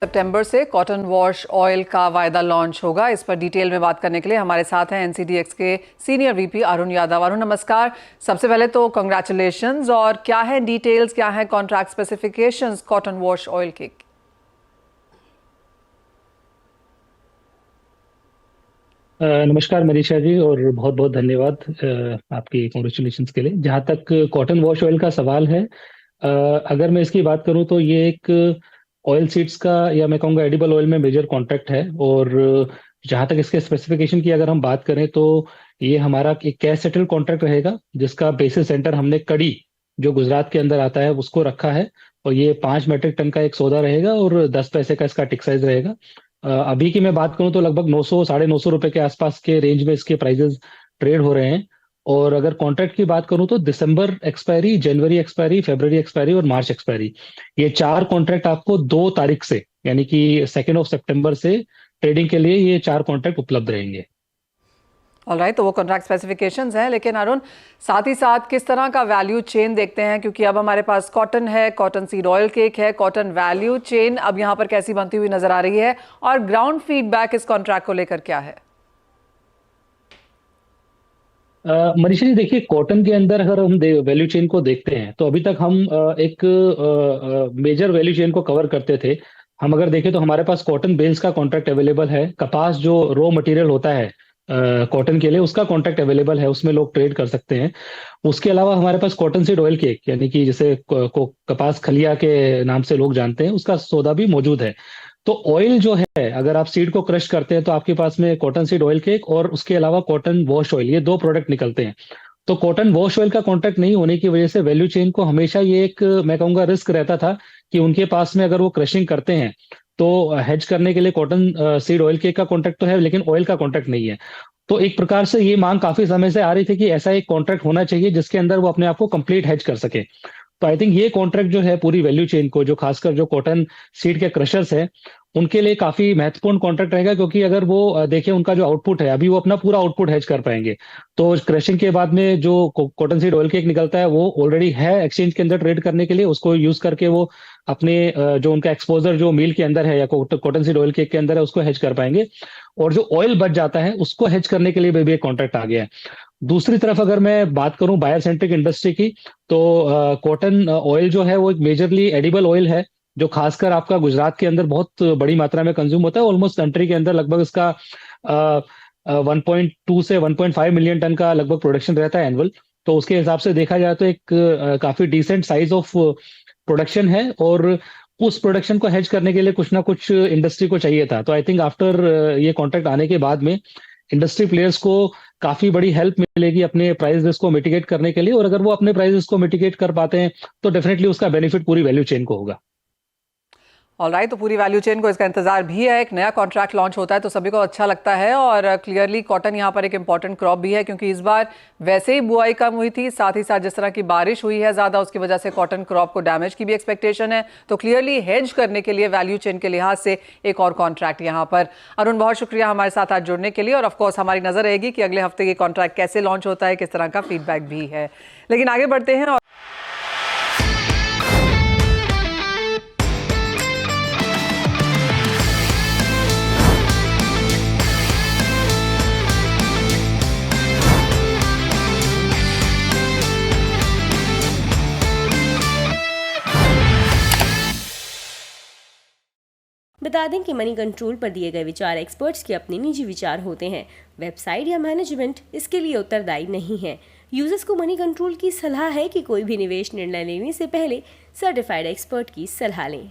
सितंबर से cotton wash oil का वायदा लॉन्च होगा। इस पर डिटेल में बात करने के लिए हमारे साथ हैं एनसीडीएक्स के सीनियर वीपी अरुण यादव। अरुण नमस्कार। सबसे पहले तो कंग्रेचुलेशंस। और क्या है डिटेल्स, क्या है contract specifications cotton wash oil के? नमस्कार मनीषा जी, और बहुत बहुत धन्यवाद आपकी कॉन्ग्रेचुलेशंस के लिए। जहाँ तक कॉटन वॉश ऑयल का सवाल है, अगर मैं इसकी बात करूँ तो ये एक ऑयल सीड्स का, या मैं कहूँगा एडिबल ऑयल में मेजर कॉन्ट्रैक्ट है। और जहाँ तक इसके स्पेसिफिकेशन की अगर हम बात करें तो ये हमारा एक कैश सेटल कॉन्ट्रैक्ट रहेगा, जिसका बेसिस सेंटर हमने कड़ी, जो गुजरात के अंदर आता है, उसको रखा है। और ये 5 मेट्रिक टन का एक सौदा रहेगा और 10 पैसे का इसका टिक साइज रहेगा। अभी की मैं बात करूं तो लगभग 900 950 रुपए के आसपास के रेंज में इसके प्राइजेस ट्रेड हो रहे हैं। और अगर कॉन्ट्रैक्ट की बात करूं तो दिसंबर एक्सपायरी, जनवरी एक्सपायरी, फरवरी एक्सपायरी और मार्च एक्सपायरी, ये 4 कॉन्ट्रैक्ट आपको 2 तारीख से, यानी कि 2 सितंबर से ट्रेडिंग के लिए ये 4 कॉन्ट्रैक्ट उपलब्ध रहेंगे। ऑलराइट, तो वो कॉन्ट्रैक्ट स्पेसिफिकेशंस हैं, लेकिन अरुण साथ ही साथ किस तरह का वैल्यू चेन देखते हैं? क्योंकि अब हमारे पास कॉटन है, कॉटन सीड ऑयल केक है, कॉटन वैल्यू चेन अब यहाँ पर कैसी बनती हुई नजर आ रही है, और ग्राउंड फीडबैक इस कॉन्ट्रैक्ट को लेकर क्या है? मनीषा जी, देखिए, कॉटन के अंदर अगर हम वैल्यू चेन को देखते हैं तो अभी तक हम एक मेजर वैल्यू चेन को कवर करते थे। हम अगर देखें तो हमारे पास कॉटन बेल्स का कॉन्ट्रैक्ट अवेलेबल है। कपास जो रॉ मटेरियल होता है कॉटन के लिए, उसका कॉन्ट्रैक्ट अवेलेबल है, उसमें लोग ट्रेड कर सकते हैं। उसके अलावा हमारे पास कॉटन सीड ऑयल केक, यानी कि जिसे कपास खलिया के नाम से लोग जानते हैं, उसका सौदा भी मौजूद है। तो ऑयल जो है, अगर आप सीड को क्रश करते हैं तो आपके पास में कॉटन सीड ऑयल केक और उसके अलावा कॉटन वॉश ऑयल, ये 2 प्रोडक्ट निकलते हैं। तो कॉटन वॉश ऑयल का कॉन्ट्रैक्ट नहीं होने की वजह से वैल्यू चेन को हमेशा ये एक, मैं कहूंगा, रिस्क रहता था कि उनके पास में अगर वो क्रशिंग करते हैं तो हेज करने के लिए कॉटन सीड ऑयल केक का कॉन्ट्रैक्ट तो है, लेकिन ऑयल का कॉन्ट्रैक्ट नहीं है। तो एक प्रकार से ये मांग काफी समय से आ रही थी कि ऐसा एक कॉन्ट्रैक्ट होना चाहिए जिसके अंदर वो अपने आप को कंप्लीट हेज कर सके। तो आई थिंक ये कॉन्ट्रैक्ट जो है पूरी वैल्यू चेन को, जो खासकर जो कॉटन सीड के क्रशर्स है, उनके लिए काफी महत्वपूर्ण कॉन्ट्रैक्ट रहेगा। क्योंकि अगर वो देखें, उनका जो आउटपुट है, अभी वो अपना पूरा आउटपुट हेज कर पाएंगे। तो क्रशिंग के बाद में जो कॉटन सीड ऑयल केक निकलता है वो ऑलरेडी है एक्सचेंज के अंदर ट्रेड करने के लिए, उसको यूज करके वो अपने जो उनका एक्सपोजर जो मील के अंदर है या कॉटन सीड ऑयल केक के अंदर है, उसको हेज कर पाएंगे। और जो ऑयल बच जाता है उसको हेज करने के लिए भी एक कॉन्ट्रैक्ट आ गया है। दूसरी तरफ अगर मैं बात करूं बायर सेंट्रिक इंडस्ट्री की, तो कॉटन ऑयल जो है वो एक मेजरली एडिबल ऑयल है, जो खासकर आपका गुजरात के अंदर बहुत बड़ी मात्रा में कंज्यूम होता है। ऑलमोस्ट कंट्री के अंदर लगभग इसका 1.2 से 1.5 मिलियन टन का लगभग प्रोडक्शन रहता है एनुअल। तो उसके हिसाब से देखा जाए तो एक काफी डिसेंट साइज ऑफ प्रोडक्शन है। और उस प्रोडक्शन को हेज करने के लिए कुछ ना कुछ इंडस्ट्री को चाहिए था। तो आई थिंक आफ्टर ये कॉन्ट्रैक्ट आने के बाद में इंडस्ट्री प्लेयर्स को काफी बड़ी हेल्प मिलेगी अपने प्राइस रिस्क को मिटिगेट करने के लिए। और अगर वो अपने प्राइस रिस्क को मिटिगेट कर पाते हैं तो डेफिनेटली उसका बेनिफिट पूरी वैल्यू चेन को होगा। ऑलराइट, तो पूरी वैल्यू चेन को इसका इंतजार भी है। एक नया कॉन्ट्रैक्ट लॉन्च होता है तो सभी को अच्छा लगता है, और क्लियरली कॉटन यहाँ पर एक इंपॉर्टेंट क्रॉप भी है, क्योंकि इस बार वैसे ही बुआई कम हुई थी, साथ ही साथ जिस तरह की बारिश हुई है ज़्यादा, उसकी वजह से कॉटन क्रॉप को डैमेज की भी एक्सपेक्टेशन है। तो क्लियरली हेज करने के लिए वैल्यू चेन के लिहाज से एक और कॉन्ट्रैक्ट यहाँ पर। अरुण, बहुत शुक्रिया हमारे साथ आज जुड़ने के लिए। और ऑफकोर्स हमारी नजर रहेगी कि अगले हफ्ते ये कॉन्ट्रैक्ट कैसे लॉन्च होता है, किस तरह का फीडबैक भी है। लेकिन आगे बढ़ते हैं। बता दें कि मनी कंट्रोल पर दिए गए विचार एक्सपर्ट्स के अपने निजी विचार होते हैं। वेबसाइट या मैनेजमेंट इसके लिए उत्तरदायी नहीं है। यूजर्स को मनी कंट्रोल की सलाह है कि कोई भी निवेश निर्णय लेने से पहले सर्टिफाइड एक्सपर्ट की सलाह लें।